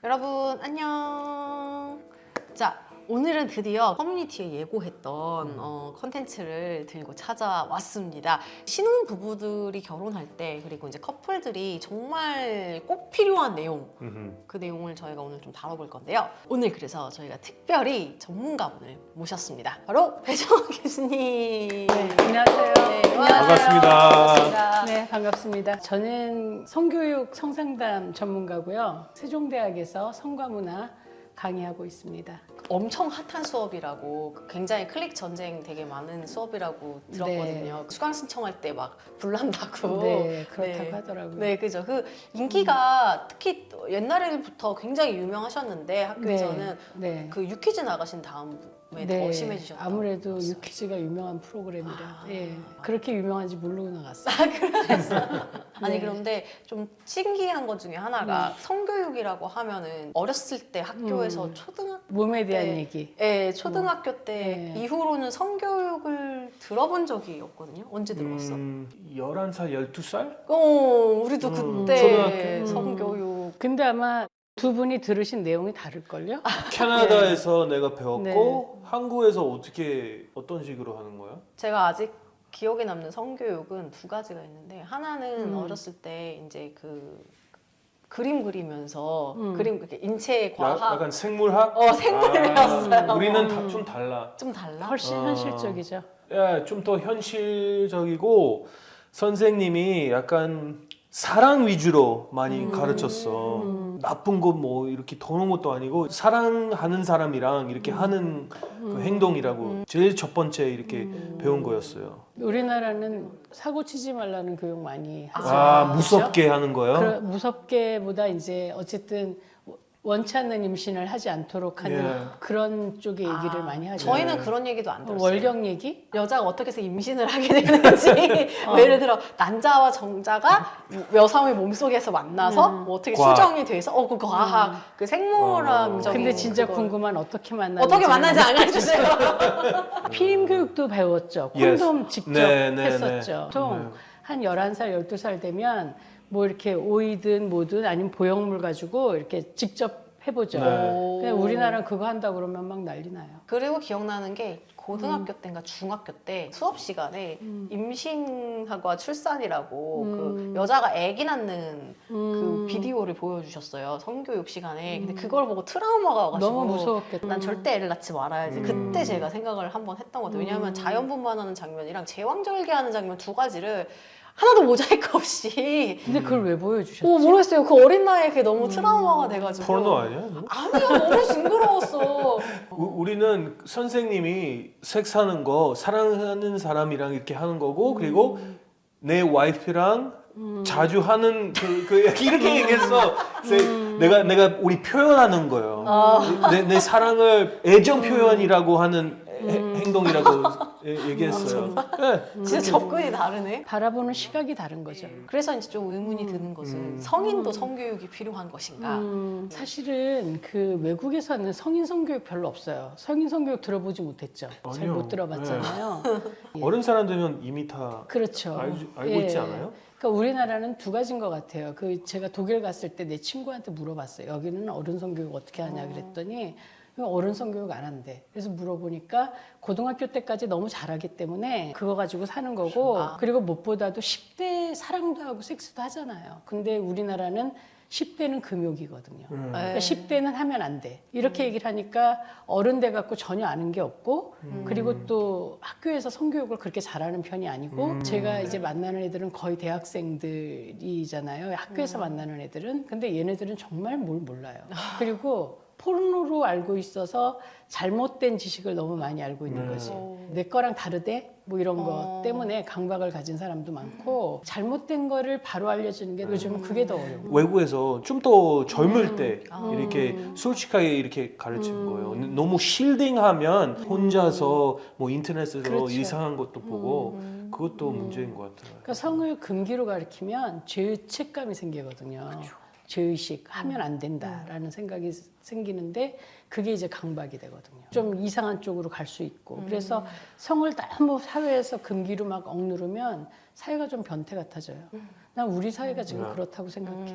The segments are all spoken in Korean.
여러분 안녕. 자, 오늘은 드디어 커뮤니티에 예고했던 컨텐츠를 들고 찾아왔습니다. 신혼 부부들이 결혼할 때, 그리고 이제 커플들이 정말 꼭 필요한 내용, 그 내용을 저희가 오늘 좀 다뤄볼 건데요. 오늘 그래서 저희가 특별히 전문가분을 모셨습니다. 바로 배정환 교수님. 네, 안녕하세요. 네, 반갑습니다. 네, 반갑습니다. 저는 성교육 성상담 전문가고요. 세종대학에서 성과문화 강의하고 있습니다. 엄청 핫한 수업이라고, 굉장히 클릭 전쟁 되게 많은 수업이라고 들었거든요. 수강 신청할 때 막 불난다고. 네, 그렇다고 네. 하더라고요. 네, 그죠. 그 인기가 특히 옛날부터 굉장히 유명하셨는데 학교에서는 네. 그 유퀴즈 나가신 다음에 더 심해지셨다. 아무래도 유퀴즈가 유명한 프로그램이라 그렇게 유명한지 모르고 나갔어요. 아니 네. 그런데 좀 신기한 것 중에 하나가 성교육이라고 하면은 어렸을 때 학교에서 초등학교 몸에 대한 네. 얘기. 네, 초등학교 때 네. 이후로는 성교육을 들어본 적이 없거든요. 언제 들어봤어? 11살, 12살? 우리도 그때 초등학교. 성교육. 근데 아마 두 분이 들으신 내용이 다를걸요? 캐나다에서 내가 배웠고 네. 한국에서 어떤 식으로 하는 거야? 제가 아직 기억에 남는 성교육은 두 가지가 있는데, 하나는 어렸을 때 이제 그 그림 그리면서 이렇게 인체 과학 약간 생물학? 생물 배웠어요. 우리는 좀 달라. 좀 달라? 훨씬 현실적이죠. 좀 더 현실적이고 선생님이 약간 사랑 위주로 많이 가르쳤어. 나쁜 것 뭐 이렇게 도는 것도 아니고 사랑하는 사람이랑 이렇게 하는 그 행동이라고 제일 첫 번째 이렇게 배운 거였어요. 우리나라는 사고 치지 말라는 교육 많이 하죠. 무섭게 하는 거요? 무섭게보다 이제 어쨌든 원치 않는 임신을 하지 않도록 하는 예. 그런 쪽의 얘기를 많이 하죠. 저희는 그런 얘기도 안 들었어요. 월경 얘기? 여자가 어떻게 해서 임신을 하게 되는지 뭐 예를 들어 난자와 정자가 여성의 몸속에서 만나서 뭐 어떻게 과학. 수정이 돼서 그 과학 그 생물학적인 근데 진짜 그거. 궁금한 어떻게 만나는지. 어떻게 만나는지 안 가르쳐주세요. 피임 교육도 배웠죠. Yes. 콘돔 직접 네, 네, 했었죠. 보통 한 11살, 12살 되면 뭐 이렇게 오이든 뭐든 아니면 보형물 가지고 이렇게 직접 해보죠. 네. 근데 우리나라는 그거 한다 그러면 막 난리 나요. 그리고 기억나는 게 고등학교 때인가 중학교 때 수업 시간에 임신과 출산이라고 그 여자가 아기 낳는 그 비디오를 보여주셨어요. 성교육 시간에. 근데 그걸 보고 트라우마가 와가지고 너무 무서웠겠다. 난 절대 애를 낳지 말아야지. 그때 제가 생각을 한번 했던 것 같아요. 왜냐하면 자연분만하는 장면이랑 제왕절개하는 장면 두 가지를 하나도 모자이크 없이 근데 그걸 왜 보여주셨지? 모르겠어요. 그 어린 나이에 그게 너무 트라우마가 돼가지고. 포르노 아니야? 아니야, 너무 징그러웠어. 우리는 선생님이 섹스하는 거 사랑하는 사람이랑 이렇게 하는 거고 그리고 내 와이프랑 자주 하는 이렇게 얘기했어. 내가 우리 표현하는 거예요. 내 사랑을 애정 표현이라고 하는 행동이라고 얘기했어요. 네. 진짜 접근이 다르네. 바라보는 시각이 다른 거죠. 그래서 이제 좀 의문이 드는 것은 성인도 성교육이 필요한 것인가? 사실은 그 외국에서는 성인 성교육 별로 없어요. 성인 성교육 들어보지 못했죠. 잘 아니요. 못 들어봤잖아요. 어른 사람 되면 이미 다 그렇죠. 알고 있지 않아요? 그러니까 우리나라는 두 가지인 것 같아요. 그 제가 독일 갔을 때 내 친구한테 물어봤어요. 여기는 어른 성교육 어떻게 하냐 그랬더니 어른 성교육 안 한대. 그래서 물어보니까 고등학교 때까지 너무 잘하기 때문에 그거 가지고 사는 거고 그리고 무엇보다도 10대 사랑도 하고 섹스도 하잖아요. 근데 우리나라는 10대는 금욕이거든요. 그러니까 10대는 하면 안 돼. 이렇게 얘기를 하니까 어른 돼 갖고 전혀 아는 게 없고 그리고 또 학교에서 성교육을 그렇게 잘하는 편이 아니고 제가 이제 만나는 애들은 거의 대학생들이잖아요. 학교에서 만나는 애들은. 근데 얘네들은 정말 뭘 몰라요. 그리고 포르노로 알고 있어서 잘못된 지식을 너무 많이 알고 있는 거지. 내 거랑 다르대? 뭐 이런 거 때문에 강박을 가진 사람도 많고 잘못된 거를 바로 알려주는 게 요즘은 그게 더 어려워. 외국에서 좀 더 젊을 때 이렇게 솔직하게 이렇게 가르치는 거예요. 너무 실딩하면 혼자서 뭐 인터넷에서 그렇죠. 이상한 것도 보고 그것도 문제인 것 같아요. 그러니까 성을 금기로 가르치면 죄책감이 생기거든요. 죄의식 하면 안 된다라는 생각이 생기는데 그게 이제 강박이 되거든요. 좀 이상한 쪽으로 갈 수 있고 그래서 성을 너무 사회에서 금기로 막 억누르면 사회가 좀 변태 같아져요. 난 우리 사회가 지금 그렇다고 생각해.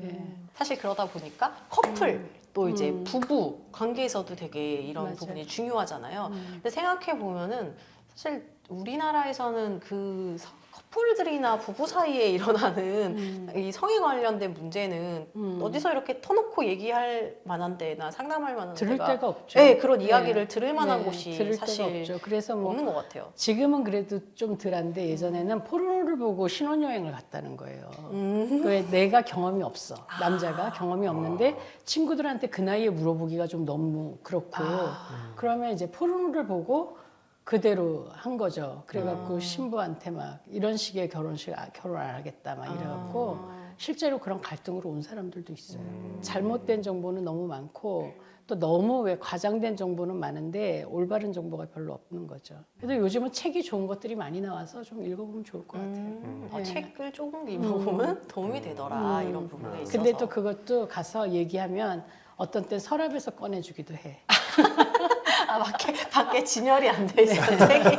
예. 사실 그러다 보니까 커플 또 이제 부부 관계에서도 되게 이런 맞아요. 부분이 중요하잖아요. 근데 생각해 보면은 사실 우리나라에서는 그 커플들이나 부부 사이에 일어나는 이 성에 관련된 문제는 어디서 이렇게 터놓고 얘기할 만한 데나 상담할 만한 들을 데가 때가 없죠. 네, 그런 네. 이야기를 들을 만한 네, 곳이 들을 사실 데가 없죠. 그래서 뭐 없는 것 같아요. 지금은 그래도 좀 덜한데 예전에는 포르노를 보고 신혼여행을 갔다는 거예요. 왜 내가 경험이 없어. 남자가 경험이 없는데 친구들한테 그 나이에 물어보기가 좀 너무 그렇고 그러면 이제 포르노를 보고 그대로 한 거죠. 그래갖고 신부한테 막 이런 식의 결혼 안 하겠다 막 이래갖고 실제로 그런 갈등으로 온 사람들도 있어요. 잘못된 정보는 너무 많고 또 너무 왜 과장된 정보는 많은데 올바른 정보가 별로 없는 거죠. 그래도 요즘은 책이 좋은 것들이 많이 나와서 좀 읽어보면 좋을 것 같아요. 아, 책을 조금 읽어보면 도움이 되더라 이런 부분에 있어서. 근데 또 그것도 가서 얘기하면 어떤 때 서랍에서 꺼내주기도 해. 아, 밖에 진열이 안 돼 있어요, 책이.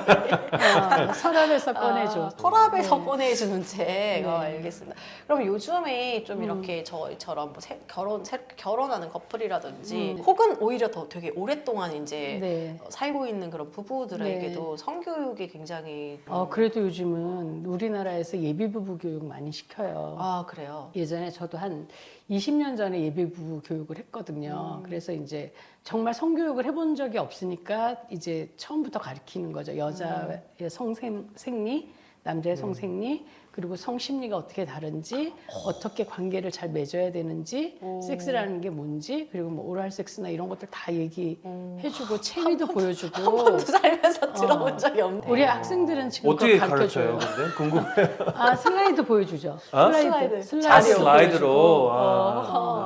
서랍에서 꺼내줘. 서랍에서 꺼내주는 책. 알겠습니다. 그럼 요즘에 좀 이렇게 저희처럼 뭐 결혼하는 커플이라든지 혹은 오히려 더 되게 오랫동안 이제 네. 살고 있는 그런 부부들에게도 성교육이 굉장히 그래도 요즘은 우리나라에서 예비부부 교육 많이 시켜요. 아, 그래요. 예전에 저도 한 20년 전에 예비부부 교육을 했거든요. 그래서 이제 정말 성교육을 해본 적이 없으니까 이제 처음부터 가르치는 거죠. 여자의 성생리, 남자의 성생리, 그리고 성심리가 어떻게 다른지, 어떻게 관계를 잘 맺어야 되는지, 섹스라는 게 뭔지, 그리고 뭐 오랄 섹스나 이런 것들 다 얘기해주고 체위도 보여주고. 한 번도 살면서 들어본 적이 없네. 우리 학생들은 지금 어떻게 그거 가르쳐줘요. 가르쳐요? 근데 궁금해. 슬라이드 보여주죠. 슬라이드. 슬라이드 슬라이드로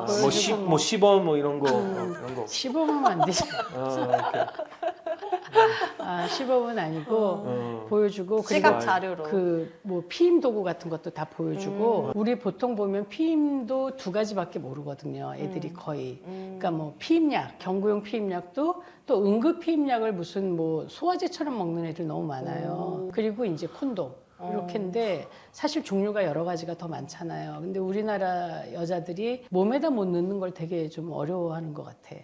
보여주고. 뭐 시범 뭐 이런 거 이런 거. 시범하면 안 되죠. 오케이. 시범은 아니고 보여주고 시각 그리고 자료로. 그 뭐 피임 도구 같은 것도 다 보여주고 우리 보통 보면 피임도 두 가지밖에 모르거든요. 애들이 거의. 그러니까 뭐 피임약, 경구용 피임약도 또 응급 피임약을 무슨 뭐 소화제처럼 먹는 애들 너무 많아요. 그리고 이제 콘돔. 이렇게인데 사실 종류가 여러 가지가 더 많잖아요. 근데 우리나라 여자들이 몸에다 못 넣는 걸 되게 좀 어려워하는 것 같아.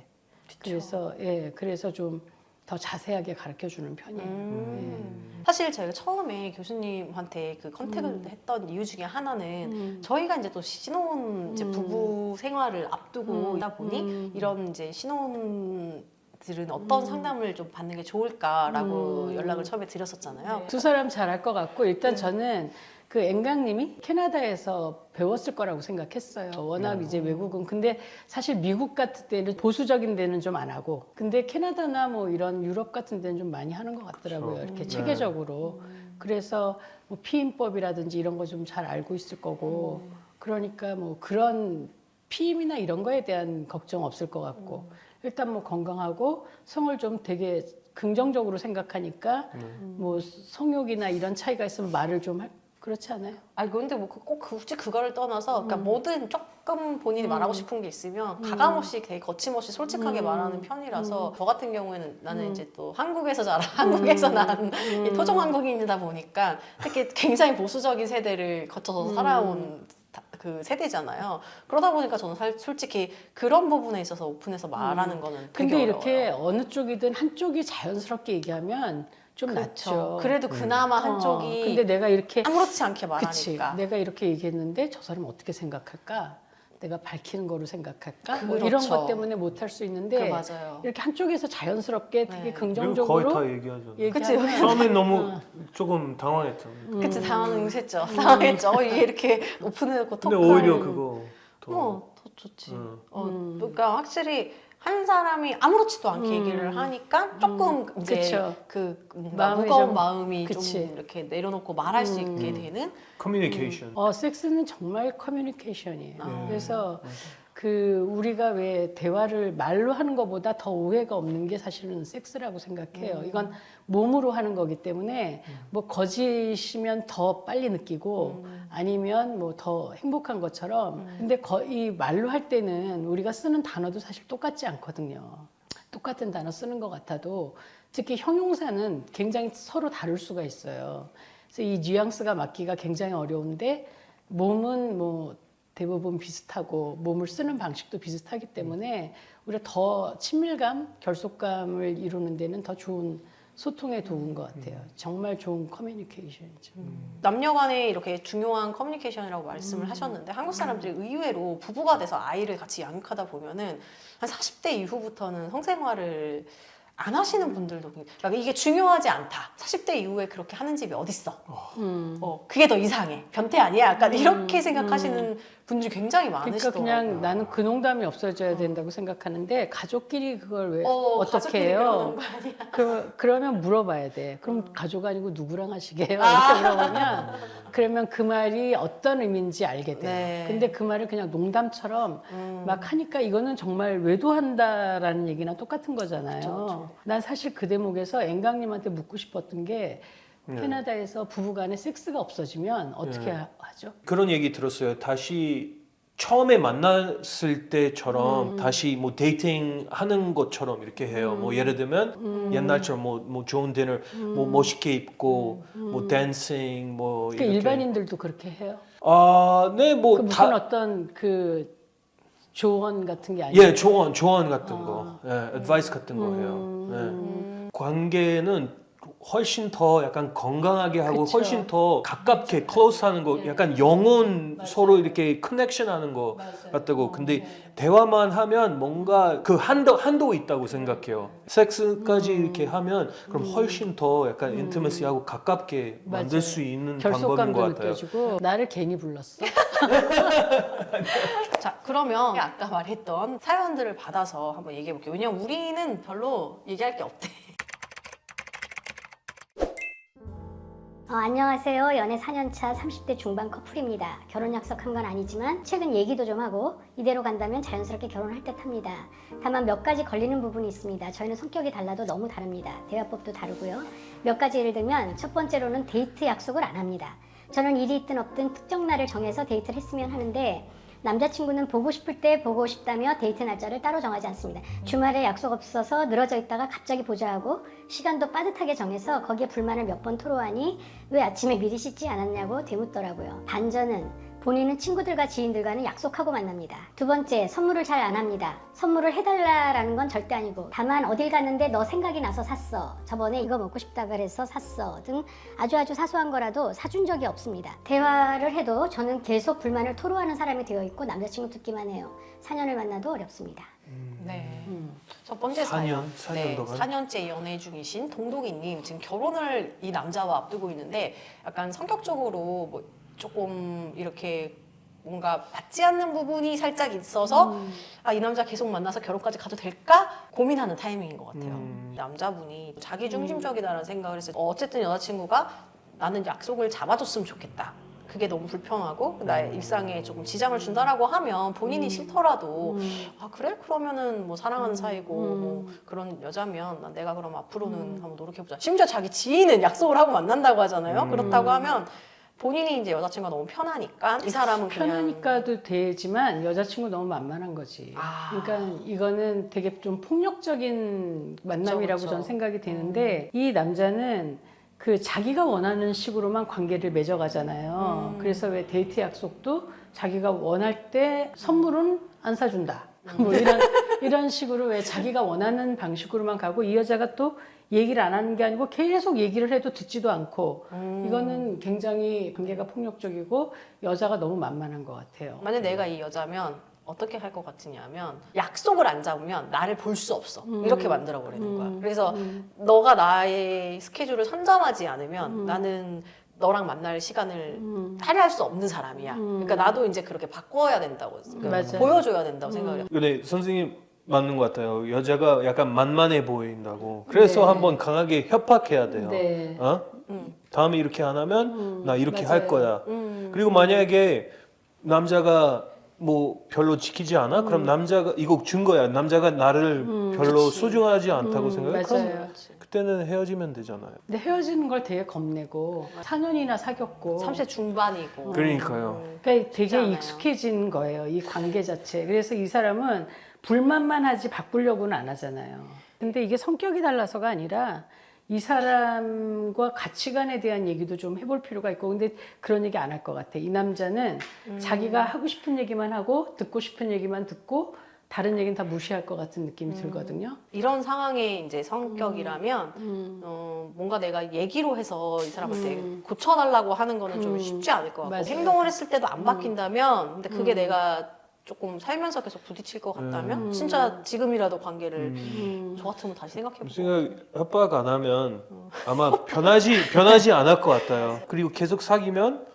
그래서 좀 더 자세하게 가르쳐 주는 편이에요. 사실 저희가 처음에 교수님한테 그 컨택을 했던 이유 중에 하나는 저희가 이제 또 신혼 이제 부부 생활을 앞두고다 보니 이런 이제 신혼들은 어떤 상담을 좀 받는 게 좋을까라고 연락을 처음에 드렸었잖아요. 두 사람 잘할 것 같고 일단 저는 그 앵강님이 캐나다에서 배웠을 거라고 생각했어요. 워낙 이제 외국은 근데 사실 미국 같은 데는 보수적인 데는 좀 안 하고 근데 캐나다나 뭐 이런 유럽 같은 데는 좀 많이 하는 것 같더라고요. 이렇게 체계적으로. 그래서 뭐 피임법이라든지 이런 거 좀 잘 알고 있을 거고 그러니까 뭐 그런 피임이나 이런 거에 대한 걱정 없을 것 같고 일단 뭐 건강하고 성을 좀 되게 긍정적으로 생각하니까 뭐 성욕이나 이런 차이가 있으면 말을 좀 그렇지 않아요? 아니 근데 뭐 꼭 굳이 그거를 떠나서 그러니까 뭐든 조금 본인이 말하고 싶은 게 있으면 가감없이 되게 거침없이 솔직하게 말하는 편이라서 저 같은 경우에는 나는 이제 또 한국에서 자라 한국에서 난 이 토종 한국인이다 보니까 특히 굉장히 보수적인 세대를 거쳐서 살아온 그 세대잖아요. 그러다 보니까 저는 솔직히 그런 부분에 있어서 오픈해서 말하는 거는 되게 근데 어려워요. 이렇게 어느 쪽이든 한쪽이 자연스럽게 얘기하면 좀 낫죠. 그래도 그나마 한쪽이 근데 내가 이렇게 아무렇지 않게 그치. 말하니까. 내가 이렇게 얘기했는데 저 사람 어떻게 생각할까? 내가 밝히는 거로 생각할까? 뭐 그렇죠. 이런 것 때문에 못 할 수 있는데 맞아요. 이렇게 한쪽에서 자연스럽게 되게 네. 그리고 긍정적으로 거의 다 얘기하죠. 얘기하면 처음에 너무 조금 당황했죠. 그치 당황했죠. 당황했죠. 이게 이렇게 오픈해놓고 근데 톡하는 오히려 그거 더 좋지. 그러니까 확실히 한 사람이 아무렇지도 않게 얘기를 하니까 조금 이제 그쵸. 그 뭔가 마음이 무거운 좀- 마음이 그치. 좀 이렇게 내려놓고 말할 수 있게 되는 커뮤니케이션. 섹스는 정말 커뮤니케이션이에요. 그래서 그 우리가 왜 대화를 말로 하는 것보다 더 오해가 없는 게 사실은 섹스라고 생각해요. 이건 몸으로 하는 거기 때문에 뭐 거짓이면 더 빨리 느끼고 아니면 뭐 더 행복한 것처럼. 근데 이 말로 할 때는 우리가 쓰는 단어도 사실 똑같지 않거든요. 똑같은 단어 쓰는 것 같아도 특히 형용사는 굉장히 서로 다를 수가 있어요. 그래서 이 뉘앙스가 맞기가 굉장히 어려운데 몸은 뭐 대부분 비슷하고 몸을 쓰는 방식도 비슷하기 때문에 우리가 더 친밀감, 결속감을 이루는 데는 더 좋은 소통에 도운 것 같아요. 정말 좋은 커뮤니케이션이죠. 남녀 간에 이렇게 중요한 커뮤니케이션이라고 말씀을 하셨는데 한국 사람들이 의외로 부부가 돼서 아이를 같이 양육하다 보면은 한 40대 이후부터는 성생활을 안 하시는 분들도 그러니까 이게 중요하지 않다. 40대 이후에 그렇게 하는 집이 어딨어. 그게 더 이상해. 변태 아니야? 약간 이렇게 생각하시는 분들이 굉장히 그러니까 많으시더라고요. 그냥 나는 그 농담이 없어져야 된다고 생각하는데 가족끼리 그걸 왜 어떻게 가족끼리 해요? 그러는 거 아니야? 그러면 물어봐야 돼. 그럼 가족 아니고 누구랑 하시게요? 이렇게 물어보면 그러면 그 말이 어떤 의미인지 알게 돼요. 네. 근데 그 말을 그냥 농담처럼 막 하니까 이거는 정말 외도한다라는 얘기나 똑같은 거잖아요. 그쵸. 난 사실 그 대목에서 앵강님한테 묻고 싶었던 게 캐나다에서 부부간에 섹스가 없어지면 어떻게 하죠? 그런 얘기 들었어요. 다시 처음에 만났을 때처럼 다시 뭐 데이팅 하는 것처럼 이렇게 해요. 뭐 예를 들면 옛날처럼 뭐 좋은 디너 뭐 멋있게 입고 뭐 댄싱 뭐 그 이렇게. 일반인들도 그렇게 해요? 네, 그 뭐 무슨 다. 어떤 그 조언 같은 게 아니에요? 예, 조언 같은 거, advice 같은 거 해요. 관계는 훨씬 더 약간 건강하게 하고 그쵸. 훨씬 더 가깝게 close하는 거, 약간 영혼 서로 이렇게 커넥션하는 거 같다고. 근데 대화만 하면 뭔가 그 한도 있다고 생각해요. 섹스까지 이렇게 하면 그럼 훨씬 더 약간 intimacy하고 가깝게 만들 맞아요. 수 있는 방법인 결속감도 것 같아요. 느껴지고 나를 괜히 불렀어? 자, 그러면 아까 말했던 사연들을 받아서 한번 얘기해 볼게요. 왜냐면 우리는 별로 얘기할 게 없대. 안녕하세요. 연애 4년차 30대 중반 커플입니다. 결혼 약속한 건 아니지만 최근 얘기도 좀 하고 이대로 간다면 자연스럽게 결혼할 듯합니다. 다만 몇 가지 걸리는 부분이 있습니다. 저희는 성격이 달라도 너무 다릅니다. 대화법도 다르고요. 몇 가지 예를 들면 첫 번째로는 데이트 약속을 안 합니다. 저는 일이 있든 없든 특정 날을 정해서 데이트를 했으면 하는데 남자친구는 보고 싶을 때 보고 싶다며 데이트 날짜를 따로 정하지 않습니다. 주말에 약속 없어서 늘어져 있다가 갑자기 보자 하고 시간도 빠듯하게 정해서 거기에 불만을 몇 번 토로하니 왜 아침에 미리 씻지 않았냐고 되묻더라고요. 반전은 본인은 친구들과 지인들과는 약속하고 만납니다. 두 번째, 선물을 잘 안 합니다. 선물을 해달라라는 건 절대 아니고 다만 어딜 갔는데 너 생각이 나서 샀어. 저번에 이거 먹고 싶다 그래서 샀어. 등 아주 사소한 거라도 사준 적이 없습니다. 대화를 해도 저는 계속 불만을 토로하는 사람이 되어 있고 남자친구 듣기만 해요. 4년을 만나도 어렵습니다. 네. 첫 번째 사연. 4년 동안? 4년째 연애 중이신 동독이님 지금 결혼을 이 남자와 앞두고 있는데 약간 성격적으로 뭐 조금 이렇게 뭔가 맞지 않는 부분이 살짝 있어서 이 남자 계속 만나서 결혼까지 가도 될까 고민하는 타이밍인 것 같아요. 남자분이 자기 중심적이다라는 생각을 해서 어쨌든 여자친구가 나는 약속을 잡아줬으면 좋겠다. 그게 너무 불편하고 나의 일상에 조금 지장을 준다라고 하면 본인이 싫더라도 그래? 그러면은 뭐 사랑하는 사이고 뭐 그런 여자면 내가 그럼 앞으로는 한번 노력해보자. 심지어 자기 지인은 약속을 하고 만난다고 하잖아요. 그렇다고 하면 본인이 이제 여자친구가 너무 편하니까 이 사람은 그냥 편하니까도 되지만 여자친구 너무 만만한 거지. 그러니까 이거는 되게 좀 폭력적인 만남이라고 그쵸. 저는 생각이 되는데 이 남자는 그 자기가 원하는 식으로만 관계를 맺어가잖아요. 그래서 왜 데이트 약속도 자기가 원할 때 선물은 안 사준다. 뭐 이런 식으로 왜 자기가 원하는 방식으로만 가고 이 여자가 또 얘기를 안 하는 게 아니고 계속 얘기를 해도 듣지도 않고 이거는 굉장히 관계가 폭력적이고 여자가 너무 만만한 것 같아요. 만약 내가 이 여자면 어떻게 할 것 같으냐면 약속을 안 잡으면 나를 볼 수 없어 이렇게 만들어 버리는 거야. 그래서 너가 나의 스케줄을 선점하지 않으면 나는 너랑 만날 시간을 할애할 수 없는 사람이야. 그러니까 나도 이제 그렇게 바꿔야 된다고 맞아요. 보여줘야 된다고 생각을 해요. 근데 선생님 맞는 것 같아요. 여자가 약간 만만해 보인다고. 그래서 네. 한번 강하게 협박해야 돼요. 네. 다음에 이렇게 안 하면 나 이렇게 맞아요. 할 거야. 그리고 만약에 남자가 뭐 별로 지키지 않아? 그럼 남자가 이거 준 거야. 남자가 나를 별로 소중하지 않다고 생각해. 그럼 맞아요. 그때는 헤어지면 되잖아요. 근데 헤어지는 걸 되게 겁내고 4년이나 사귀었고 30대 중반이고. 그러니까요. 그러니까 쉽지 되게 않아요. 익숙해진 거예요. 이 관계 자체. 그래서 이 사람은 불만만 하지 바꾸려고는 안 하잖아요. 근데 이게 성격이 달라서가 아니라 이 사람과 가치관에 대한 얘기도 좀 해볼 필요가 있고, 근데 그런 얘기 안 할 것 같아. 이 남자는 자기가 하고 싶은 얘기만 하고 듣고 싶은 얘기만 듣고 다른 얘기는 다 무시할 것 같은 느낌이 들거든요. 이런 상황의 이제 성격이라면 뭔가 내가 얘기로 해서 이 사람한테 고쳐달라고 하는 거는 좀 쉽지 않을 것 같고 맞아요. 행동을 했을 때도 안 바뀐다면 근데 그게 내가 조금 살면서 계속 부딪힐 것 같다면 진짜 지금이라도 관계를 저 같으면 다시 생각해보고 생각 협박 안 하면 아마 변하지 않을 것 같아요. 그리고 계속 사귀면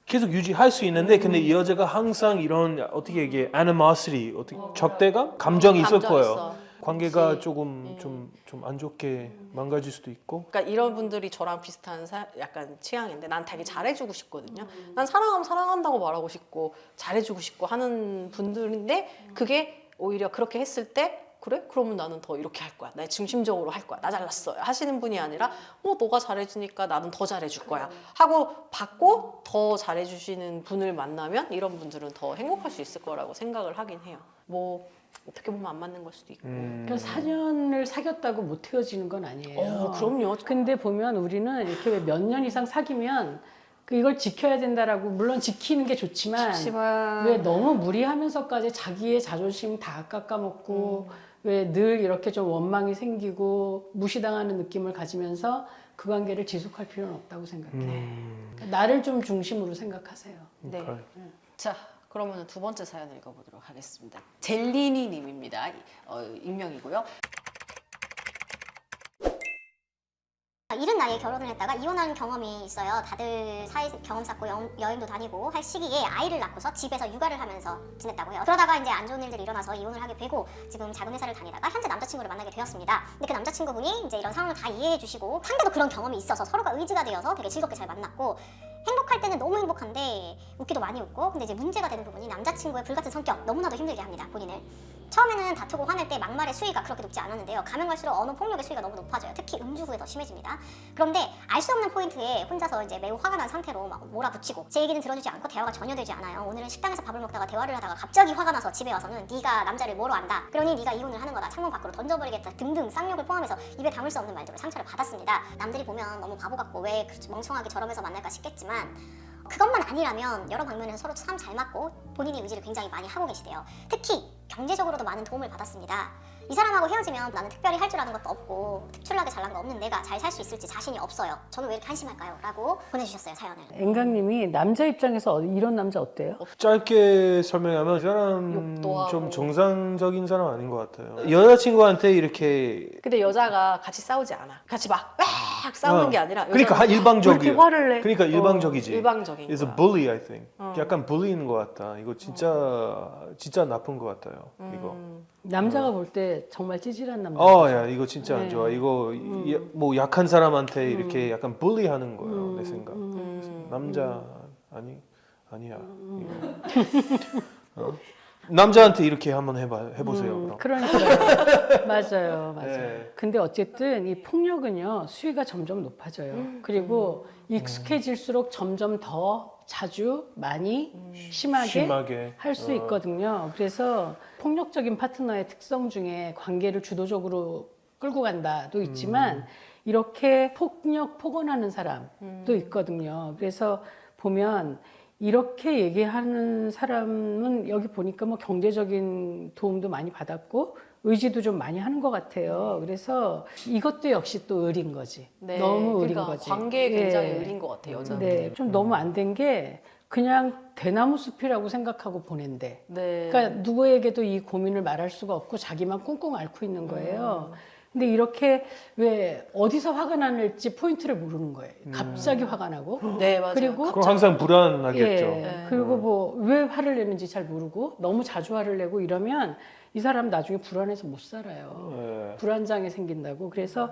계속 유지할 수 있는데 근데 이 여자가 항상 이런 어떻게 얘기해 animosity 어떻게 적대감 감정이 있을 감정 거예요. 있어. 관계가 그치. 조금 좀 안 좋게 망가질 수도 있고. 그러니까 이런 분들이 저랑 비슷한 약간 취향인데 난 되게 잘해주고 싶거든요. 난 사랑하면 사랑한다고 말하고 싶고 잘해주고 싶고 하는 분들인데 그게 오히려 그렇게 했을 때 그래? 그러면 나는 더 이렇게 할 거야. 나 중심적으로 할 거야. 나 잘났어요. 하시는 분이 아니라 너가 잘해주니까 나는 더 잘해줄 거야. 하고 받고 더 잘해주시는 분을 만나면 이런 분들은 더 행복할 수 있을 거라고 생각을 하긴 해요. 뭐 어떻게 보면 안 맞는 걸 수도 있고. 그러니까 4년을 사귀었다고 못 헤어지는 건 아니에요. 그럼요. 근데 보면 우리는 이렇게 몇 년 이상 사귀면 이걸 지켜야 된다라고 물론 지키는 게 좋지만 왜 너무 무리하면서까지 자기의 자존심 다 깎아먹고 왜 늘 이렇게 좀 원망이 생기고 무시당하는 느낌을 가지면서 그 관계를 지속할 필요는 없다고 생각해요. 그러니까 나를 좀 중심으로 생각하세요. 네. 그러니까. 자, 그러면 두 번째 사연 읽어보도록 하겠습니다. 젤리니 님입니다. 익명이고요. 이른 나이에 결혼을 했다가 이혼한 경험이 있어요. 다들 사회 경험 쌓고 여행도 다니고 할 시기에 아이를 낳고서 집에서 육아를 하면서 지냈다고 해요. 그러다가 이제 안 좋은 일들이 일어나서 이혼을 하게 되고 지금 작은 회사를 다니다가 현재 남자친구를 만나게 되었습니다. 근데 그 남자친구분이 이제 이런 상황을 다 이해해 주시고 상대도 그런 경험이 있어서 서로가 의지가 되어서 되게 즐겁게 잘 만났고 행복할 때는 너무 행복한데 웃기도 많이 웃고 근데 이제 문제가 되는 부분이 남자친구의 불같은 성격 너무나도 힘들게 합니다. 본인을. 처음에는 다투고 화낼 때 막말의 수위가 그렇게 높지 않았는데요. 가면 갈수록 언어 폭력의 수위가 너무 높아져요. 특히 음주 후에 더 심해집니다. 그런데 알 수 없는 포인트에 혼자서 이제 매우 화가 난 상태로 막 몰아붙이고 제 얘기는 들어주지 않고 대화가 전혀 되지 않아요. 오늘은 식당에서 밥을 먹다가 대화를 하다가 갑자기 화가 나서 집에 와서는 네가 남자를 뭐로 안다. 그러니 네가 이혼을 하는 거다. 창문 밖으로 던져버리겠다. 등등 쌍욕을 포함해서 입에 담을 수 없는 말들로 상처를 받았습니다. 남들이 보면 너무 바보 같고 왜 멍청하게 저러면서 만날까 싶겠지만 그것만 아니라면 여러 방면에서 서로 참 잘 맞고 본인의 의지를 굉장히 많이 하고 계시대요. 특히 경제적으로도 많은 도움을 받았습니다. 이 사람하고 헤어지면 나는 특별히 할 줄 아는 것도 없고 특출나게 잘난 거 없는 내가 잘 살 수 있을지 자신이 없어요. 저는 왜 이렇게 한심할까요? 라고 보내주셨어요, 사연을. 앵강님이 남자 입장에서 이런 남자 어때요? 짧게 설명하면 이 사람 욕도 하고. 좀 정상적인 사람 아닌 것 같아요. 여자친구한테 이렇게 근데 여자가 같이 싸우지 않아. 같이 막 싸우는 게 아니라 그러니까 여자는 일방적이에요. 왜 이렇게 화를 내? 그러니까 일방적이지. 일방적인 It's a 거야. bully, I think. 약간 bullying 것 같다. 이거 진짜 나쁜 것 같아요. 이거. 남자가 볼 때 정말 찌질한 남자. 야, 이거 진짜 안 네. 좋아. 이거 뭐 약한 사람한테 이렇게 약간 bully하는 거예요, 내 생각. 남자 아니야. 이거. 남자한테 이렇게 한번 해보세요. 그럼. 그러니까요. 맞아요. 네. 근데 어쨌든 이 폭력은요, 수위가 점점 높아져요. 그리고 익숙해질수록 점점 더 자주, 많이, 심하게 할 수 있거든요. 그래서 폭력적인 파트너의 특성 중에 관계를 주도적으로 끌고 간다도 있지만 이렇게 폭언하는 사람도 있거든요. 그래서 보면 이렇게 얘기하는 사람은 여기 보니까 뭐 경제적인 도움도 많이 받았고 의지도 좀 많이 하는 것 같아요. 그래서 이것도 역시 또 의리인 거지. 네, 너무 의리인 그러니까 거지. 관계에 굉장히 예. 의리인 것 같아요, 여자는. 네, 좀 너무 안 된 게 그냥 대나무 숲이라고 생각하고 보낸대. 네. 그러니까 누구에게도 이 고민을 말할 수가 없고 자기만 꽁꽁 앓고 있는 거예요. 근데 이렇게 왜 어디서 화가 나는지 포인트를 모르는 거예요. 갑자기 화가 나고. 네, 맞아요. 그리고 그럼 항상 불안하겠죠. 예, 그리고 뭐 왜 화를 내는지 잘 모르고 너무 자주 화를 내고 이러면 이 사람 나중에 불안해서 못 살아요. 네. 불안장애 생긴다고. 그래서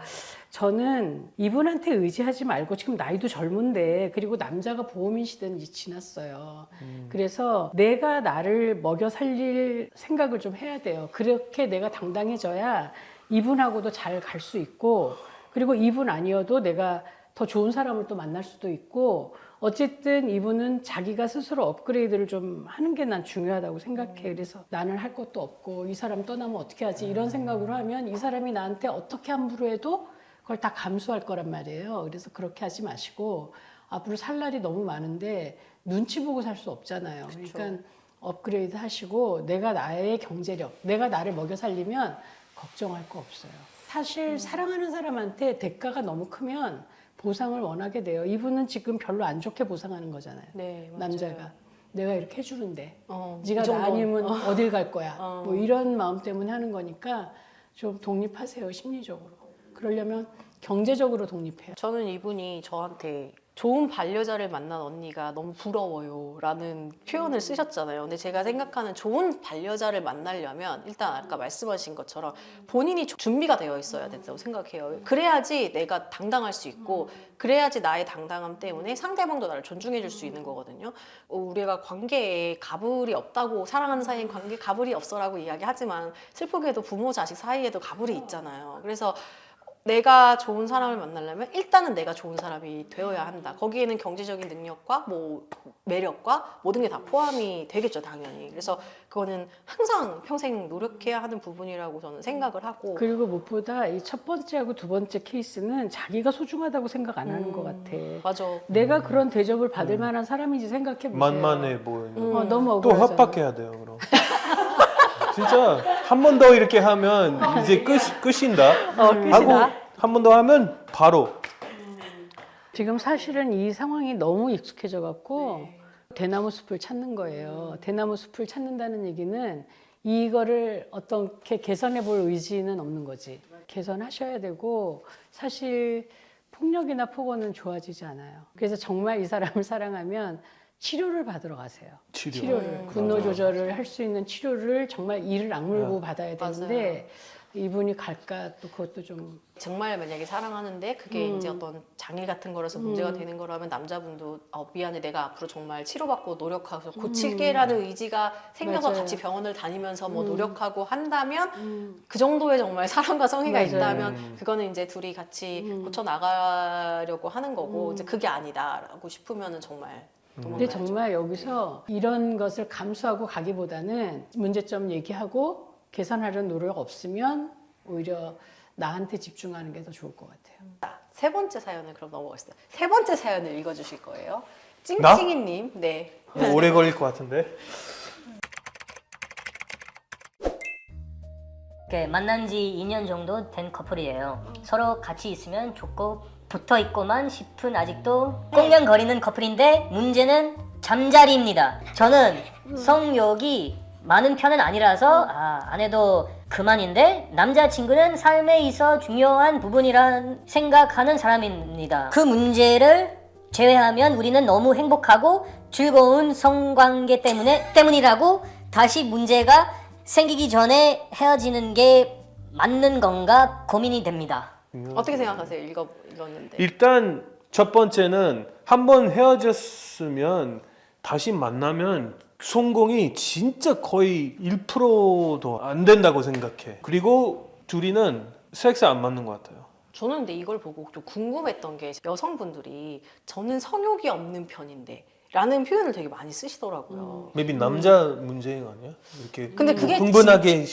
저는 이분한테 의지하지 말고 지금 나이도 젊은데 그리고 남자가 보호민 시대는 이제 지났어요. 그래서 내가 나를 먹여 살릴 생각을 좀 해야 돼요. 그렇게 내가 당당해져야 이분하고도 잘 갈 수 있고 그리고 이분 아니어도 내가 더 좋은 사람을 또 만날 수도 있고 어쨌든 이분은 자기가 스스로 업그레이드를 좀 하는 게 난 중요하다고 생각해. 그래서 나는 할 것도 없고 이 사람 떠나면 어떻게 하지 이런 생각으로 하면 이 사람이 나한테 어떻게 함부로 해도 그걸 다 감수할 거란 말이에요. 그래서 그렇게 하지 마시고 앞으로 살 날이 너무 많은데 눈치 보고 살 수 없잖아요. 그러니까 업그레이드 하시고 내가 나의 경제력, 내가 나를 먹여 살리면 걱정할 거 없어요. 사실 사랑하는 사람한테 대가가 너무 크면 보상을 원하게 돼요. 이분은 지금 별로 안 좋게 보상하는 거잖아요. 네, 맞아요. 남자가 내가 이렇게 해주는데 이 네가 나 정도는. 아니면 어딜 갈 거야. 어. 뭐 이런 마음 때문에 하는 거니까 좀 독립하세요. 심리적으로. 그러려면 경제적으로 독립해요. 저는 이분이 저한테 좋은 반려자를 만난 언니가 너무 부러워요 라는 표현을 쓰셨잖아요. 근데 제가 생각하는 좋은 반려자를 만나려면 일단 아까 말씀하신 것처럼 본인이 준비가 되어 있어야 된다고 생각해요. 그래야지 내가 당당할 수 있고 그래야지 나의 당당함 때문에 상대방도 나를 존중해 줄 수 있는 거거든요. 우리가 관계에 가불이 없다고, 사랑하는 사이엔 관계에 가불이 없어라고 이야기하지만 슬프게도 부모 자식 사이에도 가불이 있잖아요. 그래서 내가 좋은 사람을 만나려면 일단은 내가 좋은 사람이 되어야 한다. 거기에는 경제적인 능력과 뭐 매력과 모든 게 다 포함이 되겠죠, 당연히. 그래서 그거는 항상 평생 노력해야 하는 부분이라고 저는 생각을 하고. 그리고 무엇보다 이 첫 번째하고 두 번째 케이스는 자기가 소중하다고 생각 안 하는 것 같아. 맞아. 내가 그런 대접을 받을 만한 사람인지 생각해 보세요. 만만해 보이는. 너무 또 억울하잖아. 협박해야 돼요, 그럼. 진짜 한 번 더 이렇게 하면 이제 끝인다. 끝이다. 하고 한 번 더 하면 바로. 지금 사실은 이 상황이 너무 익숙해져 갖고 네. 대나무 숲을 찾는 거예요. 대나무 숲을 찾는다는 얘기는 이거를 어떻게 개선해 볼 의지는 없는 거지. 개선하셔야 되고 사실 폭력이나 폭언은 좋아지지 않아요. 그래서 정말 이 사람을 사랑하면 치료를 받으러 가세요. 치료를. 분노 조절을 할 수 있는 치료를 정말 이를 악물고 받아야 되는데 이분이 갈까 또 그것도 좀 정말 만약에 사랑하는데 그게 이제 어떤 장애 같은 거라서 문제가 되는 거라면 남자분도 미안해, 내가 앞으로 정말 치료받고 노력하고 고칠게라는 의지가 생겨서 맞아요. 같이 병원을 다니면서 뭐 노력하고 한다면 그 정도의 정말 사랑과 성의가 맞아요. 있다면 그거는 이제 둘이 같이 고쳐 나가려고 하는 거고 이제 그게 아니다라고 싶으면은 정말 근데 도망가야죠. 정말 여기서 이런 것을 감수하고 가기보다는 문제점 얘기하고 개선하려는 노력 없으면 오히려 나한테 집중하는 게 더 좋을 것 같아요. 자, 세 번째 사연을 그럼 넘어가겠습니다. 세 번째 사연을 읽어주실 거예요. 나? 찡찡이님, 네. 오래 걸릴 것 같은데. 만난 지 2년 정도 된 커플이에요. 서로 같이 있으면 좋고 붙어 있고만 싶은 아직도 꽁냥거리는 커플인데 문제는 잠자리입니다. 저는 성욕이 많은 편은 아니라서 안 해도 그만인데 남자친구는 삶에 있어 중요한 부분이란 생각하는 사람입니다. 그 문제를 제외하면 우리는 너무 행복하고 즐거운 성관계 때문이라고 다시 문제가 생기기 전에 헤어지는 게 맞는 건가 고민이 됩니다. 어떻게 생각하세요? 읽었는데. 일단 첫 번째는 한 번 헤어졌으면 다시 만나면 성공이 진짜 거의 1%도 안 된다고 생각해. 그리고 둘이는 섹스 안 맞는 것 같아요. 저는 근데 이걸 보고 좀 궁금했던 게 여성분들이 저는 성욕이 없는 편인데 라는 표현을 되게 많이 쓰시더라고요. maybe 남자 문제인 거 아니야? 이렇게 근데 그게 흥분하게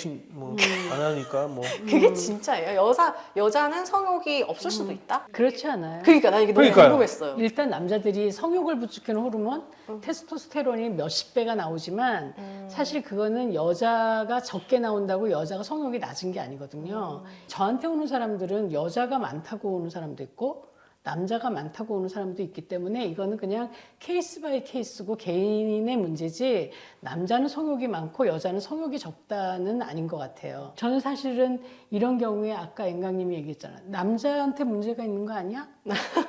안 하니까 뭐. 그게 진짜예요? 여자는 성욕이 없을 수도 있다? 그렇지 않아요? 그러니까 나 이게 너무 그러니까요. 궁금했어요. 일단 남자들이 성욕을 부추기는 호르몬 테스토스테론이 몇십 배가 나오지만 사실 그거는 여자가 적게 나온다고 여자가 성욕이 낮은 게 아니거든요. 저한테 오는 사람들은 여자가 많다고 오는 사람도 있고 남자가 많다고 오는 사람도 있기 때문에 이거는 그냥 케이스 바이 케이스고 개인의 문제지 남자는 성욕이 많고 여자는 성욕이 적다는 아닌 것 같아요. 저는 사실은 이런 경우에 아까 앵강님이 얘기했잖아. 남자한테 문제가 있는 거 아니야?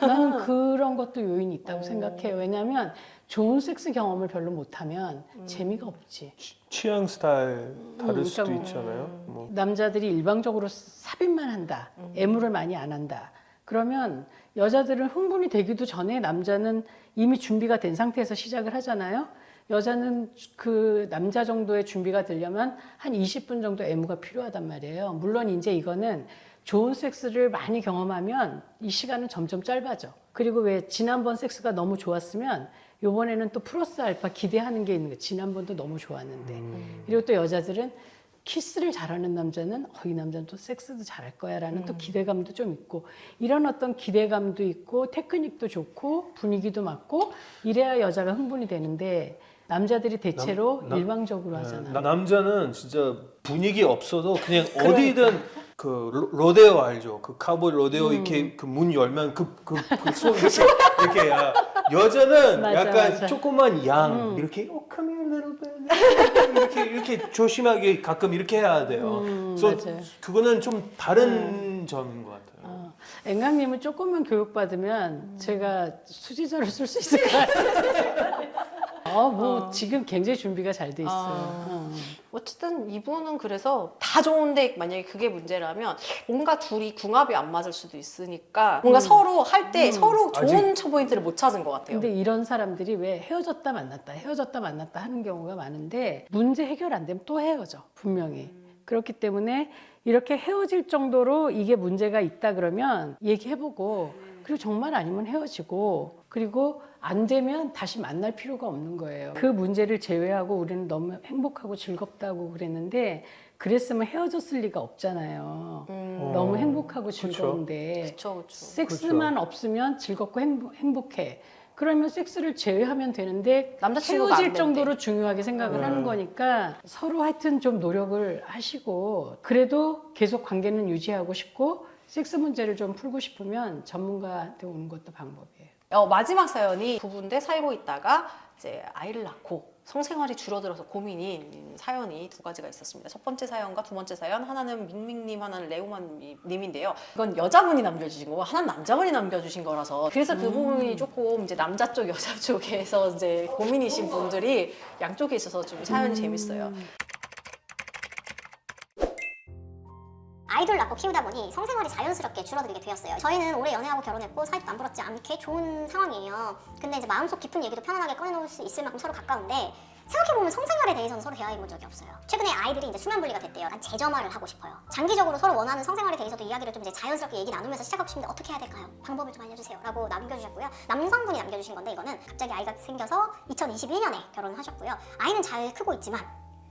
나는 그런 것도 요인이 있다고 생각해요. 왜냐하면 좋은 섹스 경험을 별로 못하면 재미가 없지. 취향 스타일 다를 수도 그러니까 있잖아요. 뭐. 남자들이 일방적으로 삽입만 한다. 애무를 많이 안 한다. 그러면 여자들은 흥분이 되기도 전에 남자는 이미 준비가 된 상태에서 시작을 하잖아요. 여자는 그 남자 정도의 준비가 되려면 한 20분 정도 애무가 필요하단 말이에요. 물론 이제 이거는 좋은 섹스를 많이 경험하면 이 시간은 점점 짧아져. 그리고 왜 지난번 섹스가 너무 좋았으면 요번에는 또 플러스 알파 기대하는 게 있는 거야. 지난번도 너무 좋았는데. 그리고 또 여자들은 키스를 잘하는 남자는 이 남자는 또 섹스도 잘할 거야 라는 또 기대감도 좀 있고, 이런 어떤 기대감도 있고 테크닉도 좋고 분위기도 맞고 이래야 여자가 흥분이 되는데, 남자들이 대체로 일방적으로 하잖아. 남자는 진짜 분위기 없어도 그냥 어디든 그 로데오 알죠? 그 카우보이 로데오 이렇게 그 문 열면 그손 이렇게 여자는 맞아, 약간 맞아. 조그만 양 이렇게 come here little bit 이렇게 조심하게 가끔 이렇게 해야 돼요. 그래서 맞아요. 그거는 좀 다른 점인 것 같아요. 앵강님은 조금만 교육받으면 제가 수지자로 쓸 수 있을 것 같아요. 지금 굉장히 준비가 잘 돼 있어요. 어쨌든 이분은 그래서 다 좋은데 만약에 그게 문제라면 뭔가 둘이 궁합이 안 맞을 수도 있으니까 뭔가 서로 할 때 서로 좋은 포인트를 못 찾은 것 같아요. 근데 이런 사람들이 왜 헤어졌다 만났다 하는 경우가 많은데, 문제 해결 안 되면 또 헤어져, 분명히. 그렇기 때문에 이렇게 헤어질 정도로 이게 문제가 있다 그러면 얘기해보고, 그리고 정말 아니면 헤어지고, 그리고 안 되면 다시 만날 필요가 없는 거예요. 그 문제를 제외하고 우리는 너무 행복하고 즐겁다고 그랬는데, 그랬으면 헤어졌을 리가 없잖아요. 너무 행복하고 즐거운데 그쵸. 섹스만 없으면 즐겁고 행복해. 그러면 섹스를 제외하면 되는데 남자친구가 안 헤어질 된대. 정도로 중요하게 생각을 하는 거니까 서로 하여튼 좀 노력을 하시고, 그래도 계속 관계는 유지하고 싶고 섹스 문제를 좀 풀고 싶으면 전문가한테 오는 것도 방법이에요. 마지막 사연이 부부인데 살고 있다가 이제 아이를 낳고 성생활이 줄어들어서 고민인 사연이 두 가지가 있었습니다. 첫 번째 사연과 두 번째 사연, 하나는 밍밍님, 하나는 레오만님인데요. 이건 여자분이 남겨주신 거고 하나는 남자분이 남겨주신 거라서, 그래서 그 부분이 조금 이제 남자 쪽 여자 쪽에서 이제 고민이신 분들이 양쪽에 있어서 좀 사연이 재밌어요. 아이돌 낳고 키우다 보니 성생활이 자연스럽게 줄어들게 되었어요. 저희는 오래 연애하고 결혼했고 사이도 남부럽지 않게 좋은 상황이에요. 근데 이제 마음속 깊은 얘기도 편안하게 꺼내놓을 수 있을 만큼 서로 가까운데, 생각해보면 성생활에 대해서는 서로 대화해본 적이 없어요. 최근에 아이들이 이제 수면분리가 됐대요. 난 재점화를 하고 싶어요. 장기적으로 서로 원하는 성생활에 대해서도 이야기를 좀 이제 자연스럽게 얘기 나누면서 시작하고 싶은데 어떻게 해야 될까요? 방법을 좀 알려주세요 라고 남겨주셨고요. 남성분이 남겨주신 건데, 이거는 갑자기 아이가 생겨서 2021년에 결혼을 하셨고요. 아이는 잘 크고 있지만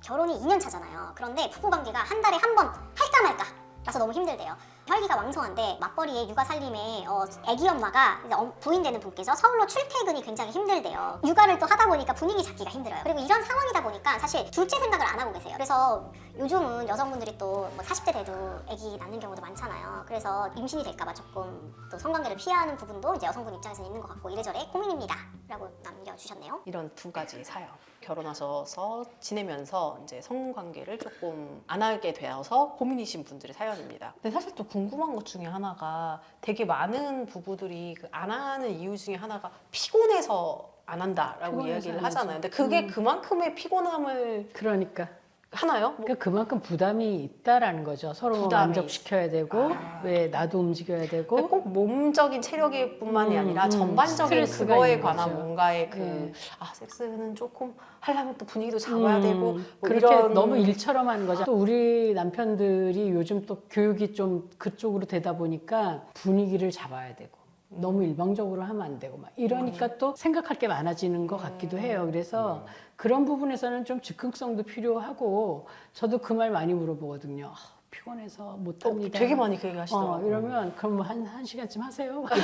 결혼이 2년 차잖아요. 그런데 부부관계가 한 달에 한 번 할까 말까 라서 너무 힘들대요. 혈기가 왕성한데 맞벌이에 육아 살림에 아기 엄마가 이제 부인 되는 분께서 서울로 출퇴근이 굉장히 힘들대요. 육아를 또 하다 보니까 분위기 잡기가 힘들어요. 그리고 이런 상황이다 보니까 사실 둘째 생각을 안 하고 계세요. 그래서 요즘은 여성분들이 또 뭐 40대 돼도 아기 낳는 경우도 많잖아요. 그래서 임신이 될까봐 조금 또 성관계를 피하는 부분도 이제 여성분 입장에서는 있는 것 같고, 이래저래 고민입니다 라고 남겨주셨네요. 이런 두 가지 사연. 결혼하셔서 지내면서 이제 성관계를 조금 안 하게 되어서 고민이신 분들의 사연입니다. 근데 사실 또 궁금한 것 중에 하나가, 되게 많은 부부들이 그 안 하는 이유 중에 하나가 피곤해서 안 한다라고 피곤해서 이야기를 안 하죠. 하잖아요. 근데 그게 그만큼의 피곤함을 그러니까 하나요? 그러니까 그만큼 부담이 있다라는 거죠. 서로 부담이 만족시켜야 되고, 왜 나도 움직여야 되고. 그러니까 꼭 몸적인 체력일 뿐만이 아니라 전반적인 스트레스가 그거에 있는 관한 거죠. 뭔가의 네. 섹스는 조금 하려면 또 분위기도 잡아야 되고 뭐 그렇게 이런 너무 일처럼 하는 거죠. 또 우리 남편들이 요즘 또 교육이 좀 그쪽으로 되다 보니까 분위기를 잡아야 되고, 너무 일방적으로 하면 안 되고 막 이러니까 또 생각할 게 많아지는 것 같기도 해요. 그래서 그런 부분에서는 좀 즉흥성도 필요하고, 저도 그 말 많이 물어보거든요. 피곤해서 못합니다. 되게 많이 그 얘기 하시더라고요. 이러면 그럼 뭐 한 시간쯤 하세요? 이렇게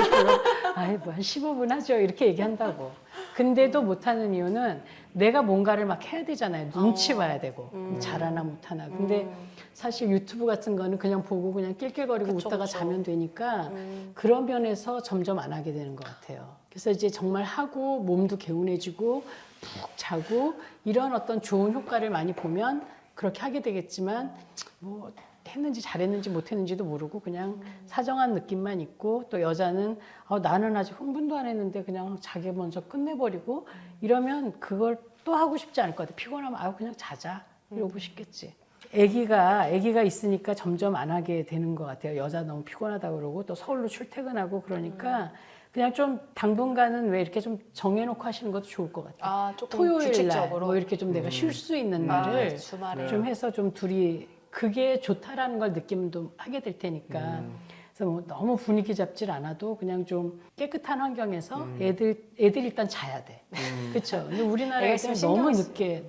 아이 뭐 한 15분 하죠. 이렇게 얘기한다고. 근데도 못하는 이유는 내가 뭔가를 막 해야 되잖아요. 눈치 봐야 되고 잘하나 못하나. 근데 사실 유튜브 같은 거는 그냥 보고 그냥 낄낄거리고 그쵸, 웃다가 그쵸. 자면 되니까 그런 면에서 점점 안 하게 되는 것 같아요. 그래서 이제 정말 하고 몸도 개운해지고 푹 자고 이런 어떤 좋은 효과를 많이 보면 그렇게 하게 되겠지만, 뭐 했는지 잘했는지 못했는지도 모르고 그냥 사정한 느낌만 있고, 또 여자는 나는 아직 흥분도 안 했는데 그냥 자기 먼저 끝내버리고 이러면 그걸 또 하고 싶지 않을 것 같아. 피곤하면 그냥 자자 이러고 싶겠지. 아기가 있으니까 점점 안 하게 되는 것 같아요. 여자 너무 피곤하다 그러고 또 서울로 출퇴근하고 그러니까 그냥 좀 당분간은 왜 이렇게 좀 정해놓고 하시는 것도 좋을 것 같아요. 조금 토요일 날 규칙적으로 뭐 이렇게 좀 내가 쉴 수 있는 날을 주말에 좀 해서 좀 둘이 그게 좋다라는 걸 느낌도 하게 될 테니까 그래서 뭐 너무 분위기 잡질 않아도 그냥 좀 깨끗한 환경에서 애들 일단 자야 돼. 그렇죠. 근데 우리나라 애가 애들은 있으면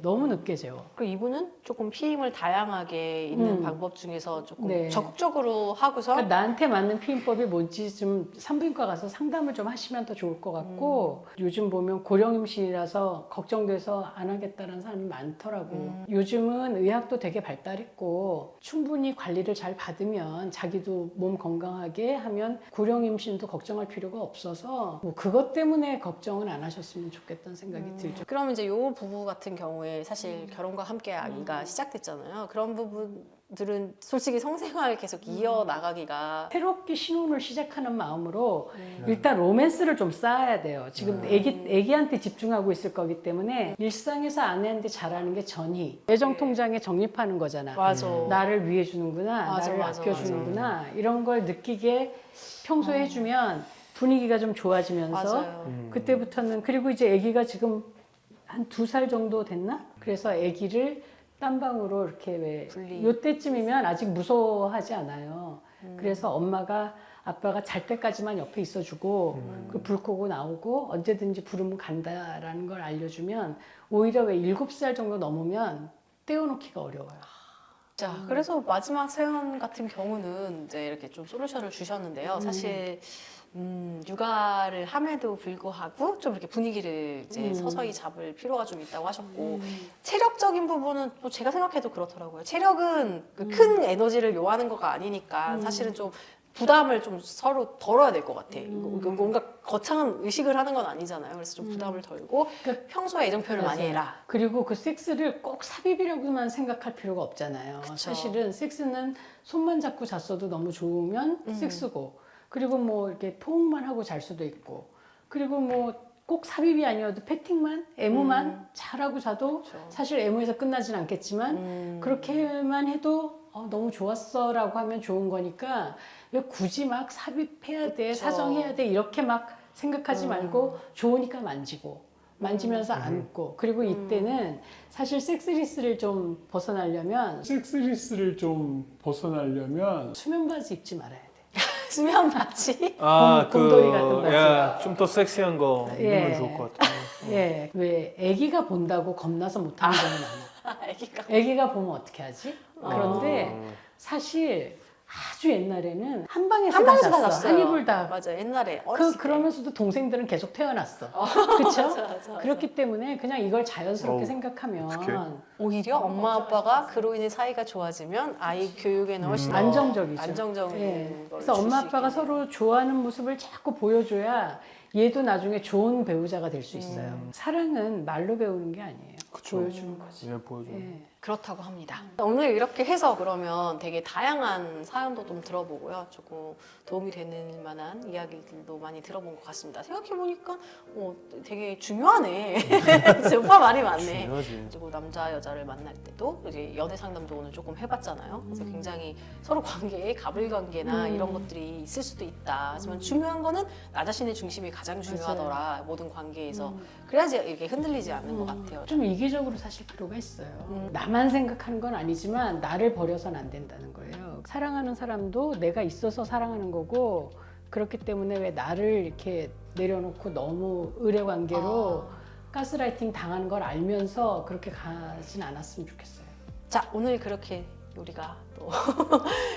너무 늦게 재워. 그리고 이분은 조금 피임을 다양하게 있는 방법 중에서 조금 네. 적극적으로 하고서 그러니까 나한테 맞는 피임법이 뭔지 좀 산부인과 가서 상담을 좀 하시면 더 좋을 것 같고 요즘 보면 고령 임신이라서 걱정돼서 안 하겠다는 사람이 많더라고. 요즘은 의학도 되게 발달했고 충분히 관리를 잘 받으면 자기도 몸 건강하게 하면 고령 임신도 걱정할 필요가 없어서 뭐 그것 때문에 걱정은 안 하셨으면 좋겠다는 생각이 들죠. 그럼 이제 요 부부 같은 경우에 사실 결혼과 함께 아기가 시작됐잖아요. 그런 부분들은 솔직히 성생활 계속 이어나가기가 새롭게 신혼을 시작하는 마음으로 일단 로맨스를 좀 쌓아야 돼요. 지금 애기한테 집중하고 있을 거기 때문에 일상에서 아내한테 잘하는 게 전이. 애정 통장에 적립하는 거잖아. 맞아. 나를 위해 주는구나, 맞아, 나를 맞아, 아껴주는구나 이런 걸 느끼게 평소에 해주면 분위기가 좀 좋아지면서 맞아요. 그때부터는 그리고 이제 아기가 지금 한 2살 정도 됐나? 그래서 아기를 딴방으로 이렇게 왜 분리. 요때쯤이면 아직 무서워하지 않아요. 그래서 엄마가 아빠가 잘 때까지만 옆에 있어주고 그 불 끄고 나오고 언제든지 부르면 간다라는 걸 알려주면 오히려 왜 7살 정도 넘으면 떼어놓기가 어려워요. 자, 그래서 마지막 사연 같은 경우는 이제 이렇게 좀 솔루션을 주셨는데요. 사실 육아를 함에도 불구하고 좀 이렇게 분위기를 이제 서서히 잡을 필요가 좀 있다고 하셨고 체력적인 부분은 또 제가 생각해도 그렇더라고요. 체력은 그 큰 에너지를 요하는 거가 아니니까 사실은 좀 부담을 좀 서로 덜어야 될 것 같아. 뭔가 거창한 의식을 하는 건 아니잖아요. 그래서 좀 부담을 덜고 평소에 애정 표현을 많이 맞아요. 해라. 그리고 그 섹스를 꼭 삽입이라고만 생각할 필요가 없잖아요. 그쵸. 사실은 섹스는 손만 잡고 잤어도 너무 좋으면 섹스고, 그리고 뭐 이렇게 포옹만 하고 잘 수도 있고, 그리고 뭐 꼭 삽입이 아니어도 패팅만, 애무만 잘하고 자도 그쵸. 사실 애무에서 끝나진 않겠지만 그렇게만 해도 너무 좋았어라고 하면 좋은 거니까 왜 굳이 막 삽입해야 돼, 그쵸. 사정해야 돼 이렇게 막 생각하지 말고 좋으니까 만지고 만지면서 안고 그리고 이때는 사실 섹스리스를 좀 벗어나려면 수면 바지 입지 말아야 돼. 수면 바지. 곰돌이 같은 바지. 좀 더 섹시한 거 입으면 예. 좋을 것 같아요. 예, 왜 아기가 본다고 겁나서 못하는 경우는 많아. 애기가. 아기가 보면 어떻게 하지? 그런데 사실 아주 옛날에는 한 방에서 한 다 방에서 다 잤어. 잤어요. 한 이불 다. 맞아, 옛날에 어렸을 때. 그러면서도 동생들은 계속 태어났어. 그렇죠? 맞아. 그렇기 때문에 그냥 이걸 자연스럽게 어우, 생각하면 어떡해. 오히려 엄마 아빠가 그로 인해 사이가 좋아지면 아이 교육에는 훨씬 더 안정적이죠. 안정적인 예. 걸 그래서 줄 엄마 수 아빠가 있겠네요. 서로 좋아하는 모습을 자꾸 보여줘야 얘도 나중에 좋은 배우자가 될 수 있어요. 사랑은 말로 배우는 게 아니에요. 그쵸. 보여주는 거지. 그냥 보여줘. 예. 그렇다고 합니다. 오늘 이렇게 해서 그러면 되게 다양한 사연도 좀 들어보고요. 조금 도움이 되는 만한 이야기들도 많이 들어본 것 같습니다. 생각해보니까 되게 중요하네. 오빠 말이 많네. 중요하지. 그리고 남자 여자를 만날 때도 이제 연애 상담도 오늘 조금 해봤잖아요. 그래서 굉장히 서로 관계에 갑을 관계나 이런 것들이 있을 수도 있다. 하지만 중요한 거는 나 자신의 중심이 가장 중요하더라. 모든 관계에서. 그래야지 이렇게 흔들리지 않는 것 같아요. 좀 이기적으로 사실 필요가 있어요. 나만 생각하는 건 아니지만 나를 버려서는 안 된다는 거예요. 사랑하는 사람도 내가 있어서 사랑하는 거고 그렇기 때문에 왜 나를 이렇게 내려놓고 너무 의뢰 관계로 가스라이팅 당하는 걸 알면서 그렇게 가진 않았으면 좋겠어요. 자, 오늘 그렇게 우리가 또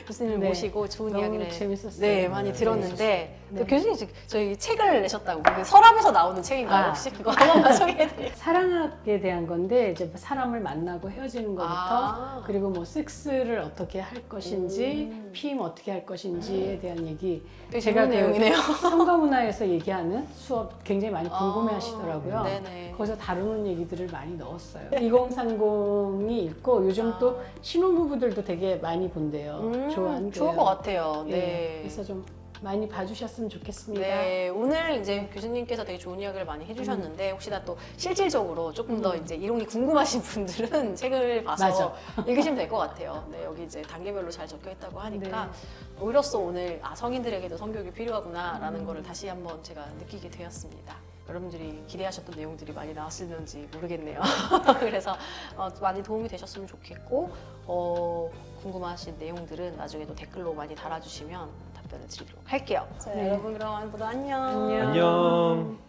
교수님을 네. 모시고 좋은 너무 이야기를 재밌었어요. 네, 많이 들었는데 네. 또 교수님 지금 저희 책을 내셨다고 그 서랍에서 나오는 책인가요? 아. 혹시 그거 한 번만 소개해드릴게요. 사랑에 대한 건데 이제 사람을 만나고 헤어지는 것부터 그리고 뭐 섹스를 어떻게 할 것인지 피임 어떻게 할 것인지에 대한 얘기 되게 제가 재밌는 내용이네요. 성가문화에서 얘기하는 수업 굉장히 많이 궁금해 하시더라고요. 네네. 거기서 다루는 얘기들을 많이 넣었어요. 2030이 있고 요즘 또 신혼부부들도 되게 많이 본대요. 좋아한대요. 좋을 것 같아요. 예, 네. 그래서 좀 많이 봐주셨으면 좋겠습니다. 네, 오늘 이제 교수님께서 되게 좋은 이야기를 많이 해주셨는데 혹시나 또 실질적으로 조금 더 이제 이론이 궁금하신 분들은 책을 봐서 맞아. 읽으시면 될 것 같아요. 네, 여기 이제 단계별로 잘 적혀 있다고 하니까 오히려 오늘 성인들에게도 성교육이 필요하구나라는 거를 다시 한번 제가 느끼게 되었습니다. 여러분들이 기대하셨던 내용들이 많이 나왔을는지 모르겠네요. 그래서 많이 도움이 되셨으면 좋겠고 궁금하신 내용들은 나중에 또 댓글로 많이 달아주시면 답변을 드리도록 할게요. 자, 여러분 그럼 오늘부터 안녕. 안녕.